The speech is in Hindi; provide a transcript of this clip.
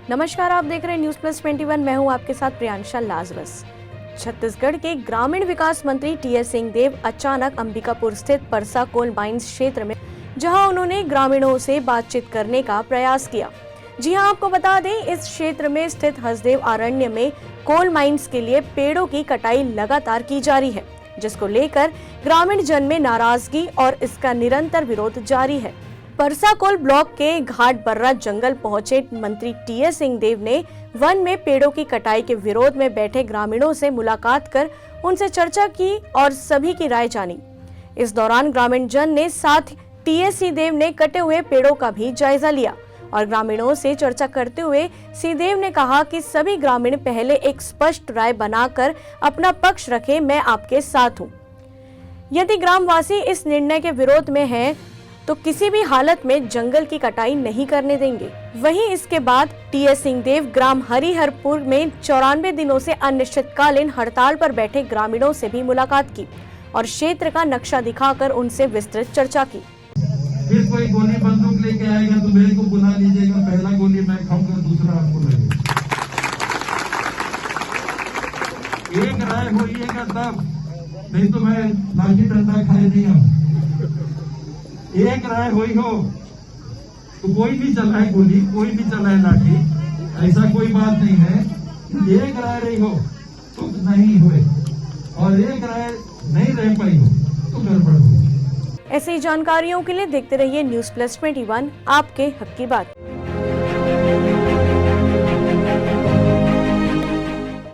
नमस्कार, आप देख रहे हैं न्यूज प्लस 21। मैं हूं आपके साथ प्रियांशा लाजरस। छत्तीसगढ़ के ग्रामीण विकास मंत्री टीएस सिंहदेव अचानक अंबिकापुर स्थित परसा कोल माइंस क्षेत्र में, जहां उन्होंने ग्रामीणों से बातचीत करने का प्रयास किया। जी हां, आपको बता दें, इस क्षेत्र में स्थित हसदेव अरण्य में कोल माइंस के लिए पेड़ों की कटाई लगातार की जा रही है, जिसको लेकर ग्रामीण जन में नाराजगी और इसका निरंतर विरोध जारी है। परसा कोल ब्लॉक के घाट बर्रा जंगल पहुंचे मंत्री टीएस सिंहदेव ने वन में पेड़ों की कटाई के विरोध में बैठे ग्रामीणों से मुलाकात कर उनसे चर्चा की और सभी की राय जानी। इस दौरान ग्रामीण जन ने साथ टीएस सिंहदेव ने कटे हुए पेड़ों का भी जायजा लिया और ग्रामीणों से चर्चा करते हुए सिंहदेव ने कहा कि सभी ग्रामीण पहले एक स्पष्ट राय बनाकर अपना पक्ष रखें, मैं आपके साथ हूँ। यदि ग्रामवासी इस निर्णय के विरोध में हैं, तो किसी भी हालत में जंगल की कटाई नहीं करने देंगे। वहीं इसके बाद टीएस सिंहदेव ग्राम हरिहरपुर में 94 दिनों से अनिश्चितकालीन हड़ताल पर बैठे ग्रामीणों से भी मुलाकात की और क्षेत्र का नक्शा दिखाकर उनसे विस्तृत चर्चा की। फिर कोई गोली बंदूक लेके आएगा तो मेरे को बुला लीजिएगा, पहला गोली मैं खाऊंगा, दूसरा आपको लगेगा। एक राय होइएगा तब, नहीं तो मैं लाठी डंडा खाए नहीं हूँ। एक राय हुई हो तो कोई भी चलाए गोली, कोई भी चलाए लाठी, ऐसा कोई बात नहीं है। एक राय रही हो तो नहीं हुए और एक राय नहीं रह पाई हो तो गड़बड़ हो। ऐसी जानकारियों के लिए देखते रहिए न्यूज प्लस 21, आपके हक की बात।